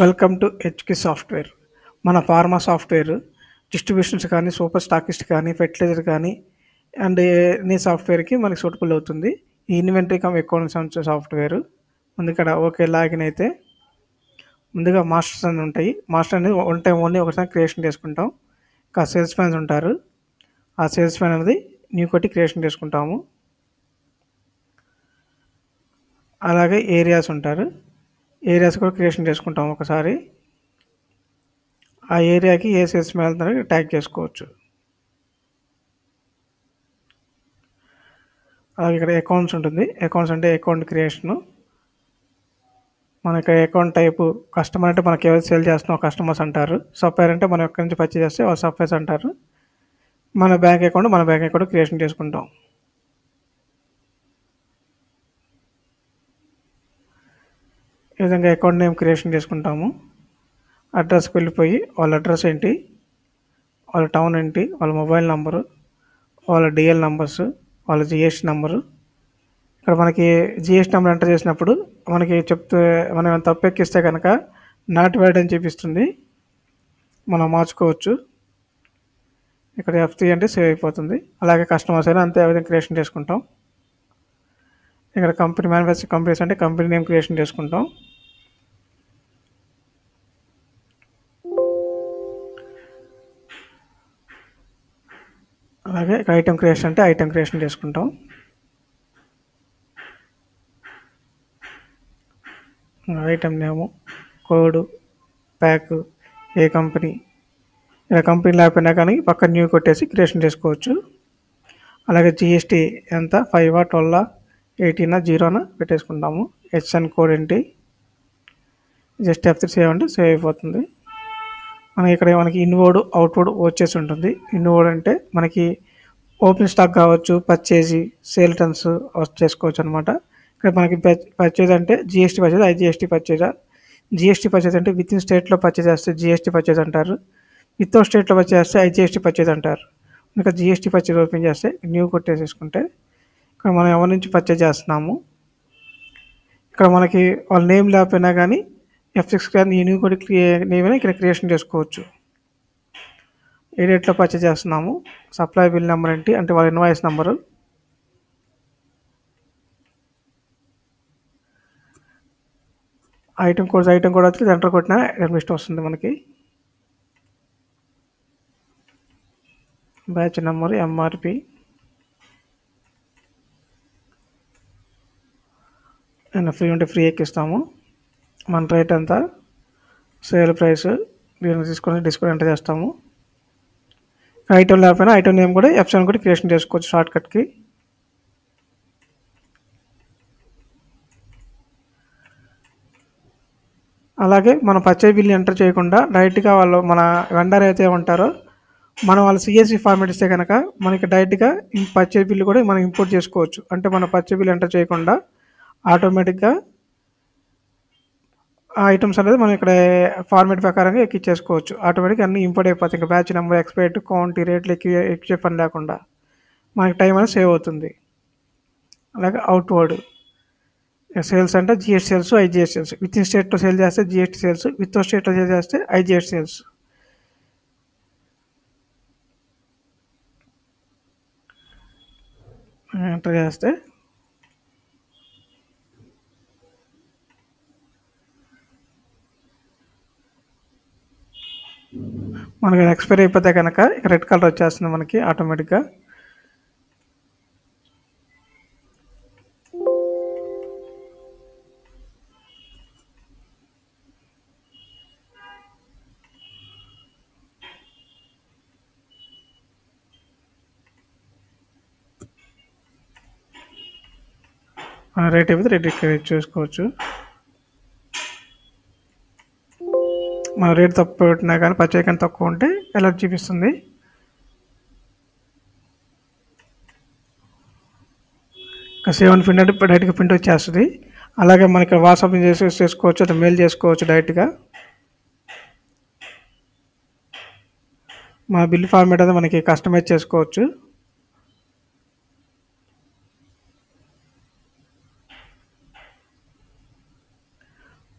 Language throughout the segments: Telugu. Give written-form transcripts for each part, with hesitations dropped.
Welcome to HK software. మన ఫార్మా సాఫ్ట్‌వేర్ డిస్ట్రిబ్యూషన్స్ కానీ, సూపర్ స్టాకిస్ట్ కానీ, ఫెర్టిలైజర్ కానీ అండ్ ఎనీ సాఫ్ట్‌వేర్‌కి మనకి సూటబుల్ అవుతుంది. ఈ ఇన్వెంటరీ కమ్ అకౌంట్స్ సాఫ్ట్‌వేర్. ముందు ఇక్కడ ఓకే లాగిన్ అయితే ముందుగా మాస్టర్స్ అని ఉంటాయి. మాస్టర్ అనేది వన్ టైం ఓన్లీ ఒకసారి క్రియేషన్ చేసుకుంటాం. ఇంకా సేల్స్ మ్యాన్స్ ఉంటారు. ఆ సేల్స్ మ్యాన్ అనేది న్యూ కొట్టి క్రియేషన్ చేసుకుంటాము. అలాగే ఏరియాస్ ఉంటారు. ఏరియాస్ కూడా క్రియేషన్ చేసుకుంటాము ఒకసారి. ఆ ఏరియాకి ఏ సేల్స్ మ్యాన్ వెళ్తున్నారో ట్యాగ్ చేసుకోవచ్చు. అలాగే ఇక్కడ అకౌంట్స్ ఉంటుంది. అకౌంట్స్ అంటే అకౌంట్ క్రియేషను. మన ఇక్కడ అకౌంట్ టైపు కస్టమర్ అంటే మనకి ఎవరు సేల్ చేస్తున్నాం కస్టమర్స్ అంటారు. సప్లయర్ అంటే మనం ఎక్కడి నుంచి పర్చేజ్ చేస్తే వాళ్ళు సప్లయర్స్ అంటారు. మన బ్యాంక్ అకౌంట్ క్రియేషన్ చేసుకుంటాం. ఈ విధంగా అకౌంట్ నేమ్ క్రియేషన్ చేసుకుంటాము. అడ్రస్కి వెళ్ళిపోయి వాళ్ళ అడ్రస్ ఏంటి, వాళ్ళ టౌన్ ఏంటి, వాళ్ళ మొబైల్ నంబరు, వాళ్ళ డిఎల్ నంబర్స్, వాళ్ళ జిఎస్టీ నంబరు. ఇక్కడ మనకి జిఎస్టీ నెంబర్ ఎంటర్ చేసినప్పుడు మనకి మనం ఏమైనా తప్పు ఎక్కిస్తే కనుక నాట్ వ్యాలిడ్ అని చూపిస్తుంది. మనం మార్చుకోవచ్చు. ఇక్కడ F3 అంటే సేవ్ అయిపోతుంది. అలాగే కస్టమర్స్ అయినా అంతే విధంగా క్రియేషన్ చేసుకుంటాం. ఇక్కడ కంపెనీ మ్యానుఫ్యాక్చరింగ్ కంపెనీస్ అంటే కంపెనీ నేమ్ క్రియేషన్ చేసుకుంటాం. అలాగే ఐటమ్ క్రియేషన్ అంటే ఐటమ్ క్రియేషన్ చేసుకుంటాం. ఐటమ్ నేము, కోడ్, ప్యాక్, ఏ కంపెనీ, ఇలా కంపెనీ లేకపోయినా కానీ పక్కన న్యూ కొట్టేసి క్రియేషన్ చేసుకోవచ్చు. అలాగే జిఎస్టీ ఎంత 5 12 18 0 పెట్టేసుకుంటాము. హెచ్ఎన్ కోడ్ ఏంటి, జస్ట్ F3 సేవ్ అంటే సేవ్ అయిపోతుంది. మనకి ఇన్వర్డ్ అవుట్వర్డ్ వచ్చేసి ఉంటుంది. ఇన్వర్డ్ అంటే మనకి ఓపెన్ స్టాక్ కావచ్చు, పర్చేజీ, సేల్ టర్న్స్ చేసుకోవచ్చు అనమాట. ఇక్కడ మనకి పర్చేజ్ అంటే జిఎస్టీ పర్చేజ్, ఐజిఎస్టీ పర్చేజా. జిఎస్టీ పర్చేజ్ అంటే విత్ ఇన్ స్టేట్లో పర్చేజ్ చేస్తే జిఎస్టీ పర్చేజ్ అంటారు. వితౌట్ స్టేట్లో పర్చేజ్ చేస్తే ఐజిఎస్టీ పర్చేజ్ అంటారు. ఇంకా జిఎస్టీ పర్చేజ్ ఓపెన్ చేస్తే న్యూ కొట్టేసేసుకుంటే ఇక్కడ మనం ఎవరి నుంచి పర్చేజ్ చేస్తున్నాము, ఇక్కడ మనకి వాళ్ళ నేమ్ లేకపోయినా కానీ F6 కానీ ఈ న్యూ కొట్టి నేమ్ ఇక్కడ క్రియేషన్ చేసుకోవచ్చు. ఏ డేట్లో పర్చేజ్ చేస్తున్నాము, సప్లై బిల్ నెంబర్ ఏంటి అంటే వాళ్ళ ఇన్వాయిస్ నెంబరు, ఐటమ్ కోడ్ వచ్చి ఎంటర్ కొట్టిన లిస్ట్ వస్తుంది మనకి. బ్యాచ్ నెంబర్, ఎంఆర్పి, ఫ్రీ ఉంటే ఫ్రీ ఎక్కిస్తాము. మన రేట్ ఎంత, సేల్ ప్రైస్ దీన్ని తీసుకొని డిస్కౌంట్ ఎంటర్ చేస్తాము. ఐటమ్ లేకపోయినా ఐటమ్ నేమ్ కూడా F7 కూడా క్రియేషన్ చేసుకోవచ్చు షార్ట్ కట్కి. అలాగే మన పర్చేజ్ బిల్ ఎంటర్ చేయకుండా డైరెక్ట్గా వాళ్ళు మన వెండర్ అయితే ఉంటారో మనం వాళ్ళ సిఎస్సి ఫార్మేట్ ఇస్తే కనుక మనకి డైరెక్ట్గా పర్చేజ్ బిల్ కూడా మనం ఇంపోర్ట్ చేసుకోవచ్చు. అంటే మన పర్చేజ్ బిల్ ఎంటర్ చేయకుండా ఆటోమేటిక్గా ఆ ఐటమ్స్ అనేది మనం ఇక్కడ ఫార్మేట్ ప్రకారంగా ఎక్కించేసుకోవచ్చు. ఆటోమేటిక్గా అన్నీ ఇంపోర్ట్ అయిపోతాయి. ఇంకా బ్యాచ్ నెంబర్, ఎక్స్పైరీ, క్వాంటిటీ, రేట్లు ఎక్కించే పని లేకుండా మనకి టైం అనేది సేవ్ అవుతుంది. అలాగే అవుట్వర్డ్ సేల్స్ అంటే GST sales, IGST sales. With in స్టేట్లో సేల్ చేస్తే జిఎస్టీ సేల్స్, విత్ స్టేట్లో సేల్ చేస్తే ఐజిఎస్టీ సేల్స్. ఎంటర్ చేస్తే మనకి ఎక్స్పైరీ అయిపోతే కనుక ఇక రెడ్ కలర్ వచ్చేస్తుంది మనకి ఆటోమేటిక్గా. రేట్ అయిపోతే రేట్ క్రియేట్ చేసుకోవచ్చు. మన రేట్ తక్కువ పెట్టినా కానీ పర్చేజ్ కానీ తక్కువ ఉంటే అలర్ట్ చూపిస్తుంది. ఇంకా 7 ప్రింట్ అంటే డైరెక్ట్గా ప్రింట్ వచ్చేస్తుంది. అలాగే మనకి వాట్సాప్ చేసుకోవచ్చు, అది మెయిల్ చేసుకోవచ్చు డైరెక్ట్గా. మన బిల్ ఫార్మేట్ అనేది మనకి కస్టమైజ్ చేసుకోవచ్చు.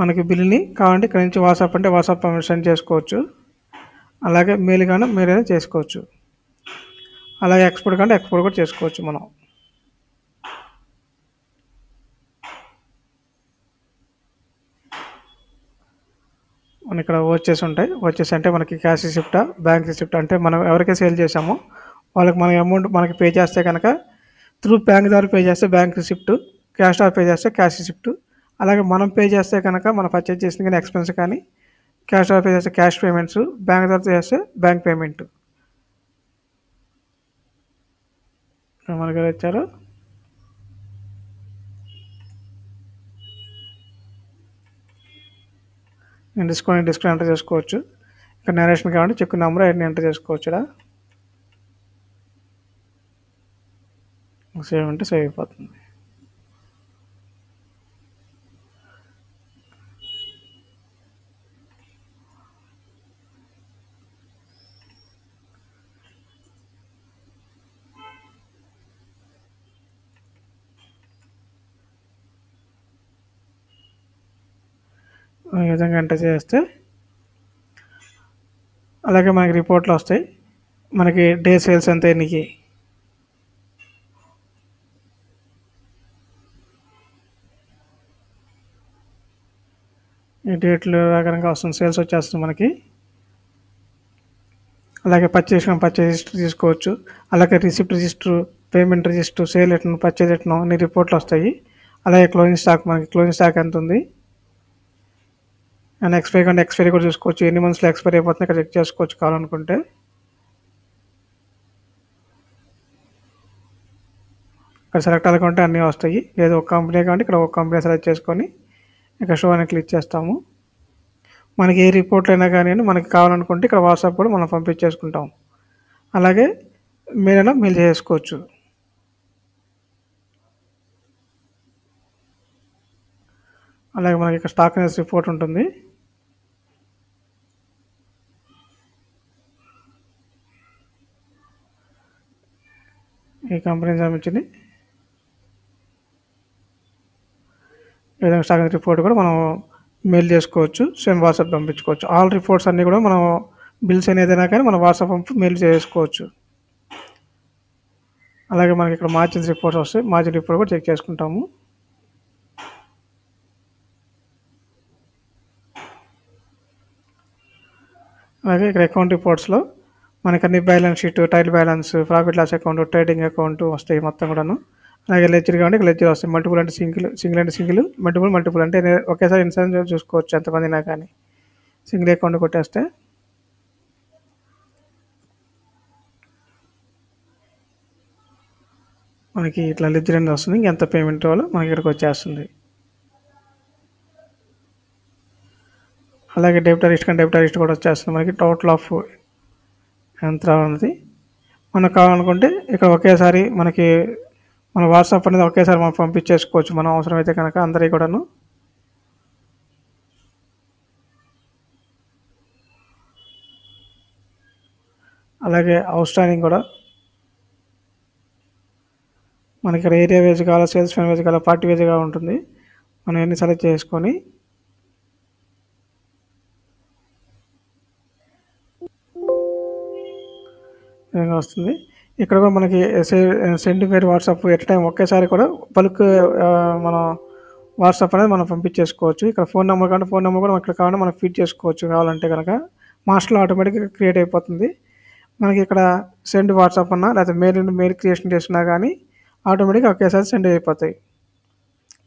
మనకి బిల్లుని కావాలంటే ఇక్కడ నుంచి వాట్సాప్ అంటే వాట్సాప్ సెండ్ చేసుకోవచ్చు. అలాగే మెయిల్ కానీ మెయిల్ అయినా చేసుకోవచ్చు. అలాగే ఎక్స్పోర్ట్ కంటే ఎక్స్పోర్ట్ కూడా చేసుకోవచ్చు మనం. మన ఇక్కడ వచ్చేసి ఉంటాయి. వచ్చేసి అంటే మనకి క్యాష్ రిసిప్టా, బ్యాంక్ రిసిప్ట్ అంటే మనం ఎవరికైతే సేల్ చేసామో వాళ్ళకి మన అమౌంట్ మనకి పే చేస్తే కనుక త్రూ బ్యాంక్ ద్వారా పే చేస్తే బ్యాంక్ రిసిప్ట్, క్యాష్ ద్వారా పే చేస్తే క్యాష్ రిసిప్ట్. అలాగే మనం పే చేస్తే కనుక మనం పర్చేజ్ చేసిన కానీ ఎక్స్పెన్స్ కానీ క్యాష్ ద్వారా పే చేస్తే క్యాష్ పేమెంట్స్, బ్యాంక్ ద్వారా చేస్తే బ్యాంక్ పేమెంట్. మనకి వచ్చారు. నేను డిస్కౌంట్ ఎంటర్ చేసుకోవచ్చు. ఇక్కడ నరేషన్ కావాలంటే చెక్ నెంబర్ అవన్నీ ఎంటర్ చేసుకోవచ్చు. ఇక్కడ సేవ్ అంటే సేవ్ అయిపోతుంది. ఈ విధంగా ఎంటర్ చేస్తే అలాగే మనకి రిపోర్ట్లు వస్తాయి. మనకి డే సేల్స్ ఎంత ఎన్నికి, ఈ డేట్లు రకంగా వస్తుంది. సేల్స్ వచ్చేస్తుంది మనకి. అలాగే పర్చేజ్ రిజిస్టర్ తీసుకోవచ్చు. అలాగే receipt register, payment register, sale return, purchase return అన్ని రిపోర్ట్లు వస్తాయి. అలాగే క్లోజింగ్ స్టాక్, మనకి క్లోజింగ్ స్టాక్ ఎంత ఉంది అండ్ ఎక్స్పైరీ కంటే ఎక్స్పైరీ కూడా చూసుకోవచ్చు. ఎన్ని మంత్స్లో ఎక్స్పైరీ అయిపోతుంది ఇక్కడ చెక్ చేసుకోవచ్చు కావాలనుకుంటే. ఇక్కడ సెలెక్ట్ అవ్వాలనుకుంటే అన్నీ వస్తాయి. లేదా ఒక కంపెనీ కాబట్టి ఇక్కడ ఒక కంపెనీ సెలెక్ట్ చేసుకొని ఇక్కడ షో అని క్లిక్ చేస్తాము. మనకి ఏ రిపోర్ట్లు అయినా కానీ మనకి కావాలనుకుంటే ఇక్కడ వాట్సాప్ కూడా మనం పంపించేసుకుంటాం. అలాగే మీరైనా మెయిల్ చేసుకోవచ్చు. అలాగే మనకి ఇక్కడ స్టాక్ అనేసి రిపోర్ట్ ఉంటుంది. ఈ కంపెనీకి సంబంధించింది ఈ విధంగా స్టాక్ రిపోర్ట్ కూడా మనం మెయిల్ చేసుకోవచ్చు. సేమ్ వాట్సాప్ పంపించుకోవచ్చు. ఆల్ రిపోర్ట్స్ అన్నీ కూడా మనం బిల్స్ ఏదైనా కానీ మనం వాట్సాప్ పంపి మెయిల్ చేసుకోవచ్చు. అలాగే మనకి ఇక్కడ మార్జిన్ రిపోర్ట్స్ వస్తాయి. మార్జిన్ రిపోర్ట్ కూడా చెక్ చేసుకుంటాము. అలాగే ఇక్కడ అకౌంట్ రిపోర్ట్స్లో మనకి అన్ని balance sheet, trial balance, profit loss account, trading account వస్తాయి మొత్తం కూడాను. అలాగే లెడ్జర్ కాబట్టి ఇక్కడ లెడ్జర్ వస్తాయి. మల్టిపుల్ అంటే సింగిల్ అంటే సింగిల్, మల్టిపుల్ అంటే ఒకేసారి ఇన్సూరెన్స్ చూసుకోవచ్చు ఎంతమందినా కానీ. సింగిల్ అకౌంట్ కొట్టేస్తే మనకి ఇట్లా లెడ్జర్ అనేది వస్తుంది. ఎంత పేమెంట్ వల్ల మనకి ఇక్కడికి వచ్చేస్తుంది. అలాగే డెబిట్ లిస్ట్ కూడా వచ్చేస్తుంది. మనకి టోటల్ ఆఫ్ ఎంత ఉన్నది మనకు కావాలనుకుంటే ఇక్కడ ఒకేసారి మనకి మన వాట్సాప్ అనేది ఒకేసారి మనం పంపించేసుకోవచ్చు మనం అవసరమైతే కనుక అందరికీ కూడాను. అలాగే అవుట్ స్టాండింగ్ కూడా మనకి ఇక్కడ ఏరియా వేజ్ కావాలా, సేల్స్ మ్యాన్ వేజ్ కావాలా, పార్టీ వేజ్గా ఉంటుంది. మనం ఎన్ని సెలెక్ట్ చేసుకొని విధంగా వస్తుంది. ఇక్కడ కూడా మనకి సెండ్ వేర్ వాట్సాప్ ఎట్ టైం ఒకేసారి కూడా బల్క్ మన వాట్సాప్ అనేది మనం పంపించేసుకోవచ్చు. ఇక్కడ ఫోన్ నెంబర్ కంటే ఫోన్ నెంబర్ కూడా ఇక్కడ కావాలంటే మనం ఫీడ్ చేసుకోవచ్చు. కావాలంటే కనుక మాస్టర్లో ఆటోమేటిక్గా క్రియేట్ అయిపోతుంది. మనకి ఇక్కడ సెండ్ వాట్సాప్ అన్నా లేకపోతే మెయిల్ క్రియేషన్ చేసినా కానీ ఆటోమేటిక్గా ఒకేసారి సెండ్ అయిపోతాయి.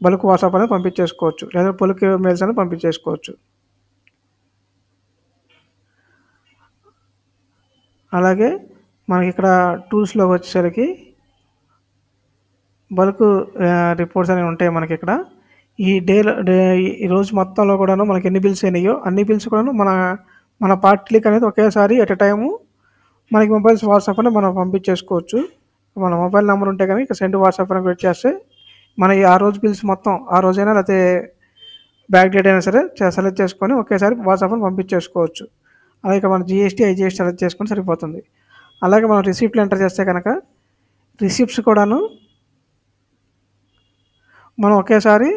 బల్క్ వాట్సాప్ అనేది పంపించేసుకోవచ్చు, లేదా బల్క్ మెయిల్స్ అనేది పంపించేసుకోవచ్చు. అలాగే మనకి ఇక్కడ టూల్స్లో వచ్చేసరికి బల్క్ రిపోర్ట్స్ అనేవి ఉంటాయి. మనకి ఇక్కడ ఈ ఈ రోజు మొత్తంలో కూడాను మనకి ఎన్ని బిల్స్ అయినాయో అన్ని బిల్స్ కూడాను మన పార్టీలకు అనేది ఒకేసారి ఎట్ ఎ టైము మనకి మొబైల్స్ వాట్సాప్ అనేది మనం పంపించేసుకోవచ్చు. మన మొబైల్ నెంబర్ ఉంటే కానీ ఇక సెండ్ వాట్సాప్ అని క్లిక్ చేస్తే మన ఆ రోజు బిల్స్ మొత్తం ఆ రోజైనా లేకపోతే బ్యాక్ డేట్ అయినా సరే సెలెక్ట్ చేసుకొని ఒకేసారి వాట్సాప్ అని పంపించేసుకోవచ్చు. అలాగే మన జిఎస్టీ, ఐజిఎస్టీ సెలెక్ట్ చేసుకొని సరిపోతుంది. అలాగే మనం రిసిప్ట్లు ఎంటర్ చేస్తే కనుక రిసిప్ట్స్ కూడాను మనం ఒకేసారి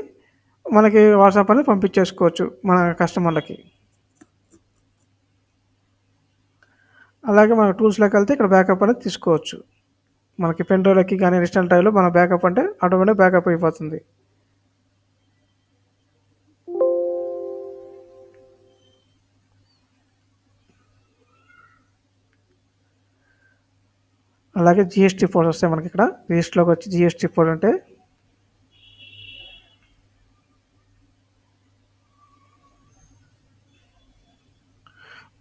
మనకి వాట్సాప్ అనేది పంపించేసుకోవచ్చు మన కస్టమర్లకి. అలాగే మన టూల్స్లోకి వెళ్తే ఇక్కడ బ్యాకప్ అనేది తీసుకోవచ్చు. మనకి పెన్ డ్రైవ్లకి కానీ ఎడిషనల్ డ్రైవ్లో మన బ్యాకప్ అంటే ఆటోమేటిక్ బ్యాకప్ అయిపోతుంది. అలాగే జిఎస్టీ కోడ్ వస్తాయి మనకి ఇక్కడ లిస్ట్లోకి వచ్చి జిఎస్టీ కోడ్ అంటే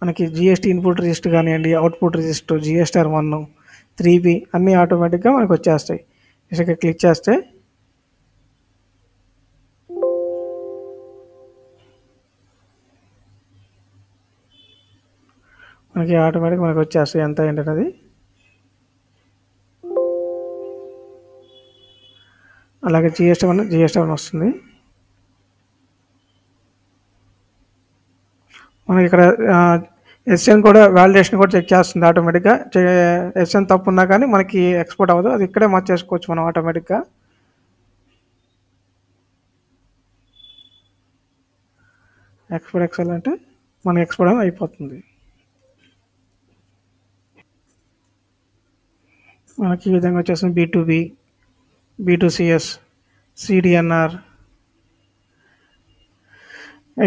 మనకి జిఎస్టీ ఇన్పుట్ రిజిస్టర్ కానివ్వండి, అవుట్పుట్ రిజిస్టర్, జిఎస్టీఆర్ 1, 3B అన్నీ ఆటోమేటిక్గా మనకు వచ్చేస్తాయి. ఇక్కడ క్లిక్ చేస్తే మనకి ఆటోమేటిక్ మనకు వచ్చేస్తాయి ఎంత ఏంటనేది. అలాగే జిఎస్టీ 1 వస్తుంది. మనకి ఇక్కడ ఎస్ఎన్ కూడా వ్యాలిడేషన్ కూడా చెక్ చేస్తుంది ఆటోమేటిక్గా. ఎస్ఎన్ తప్పు ఉన్నా కానీ మనకి ఎక్స్పోర్ట్ అవ్వదు, అది ఇక్కడే మార్చేసుకోవచ్చు మనం ఆటోమేటిక్గా. ఎక్స్పోర్ట్ ఎక్సెల్ అంటే మనకి ఎక్స్పోర్ట్ అనేది అయిపోతుంది. మనకి ఈ విధంగా వచ్చేస్తుంది B2B, B2CS, CDNR,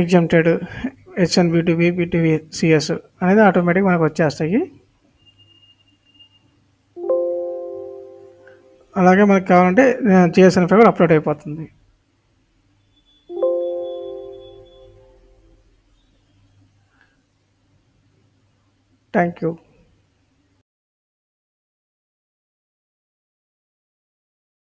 exempted, HN B2B, B2CS అనేది ఆటోమేటిక్ మనకు వచ్చేస్తాయి. అలాగే మనకు కావాలంటే JSON ఫైల్ కూడా అప్లోడ్ అయిపోతుంది. Thank you.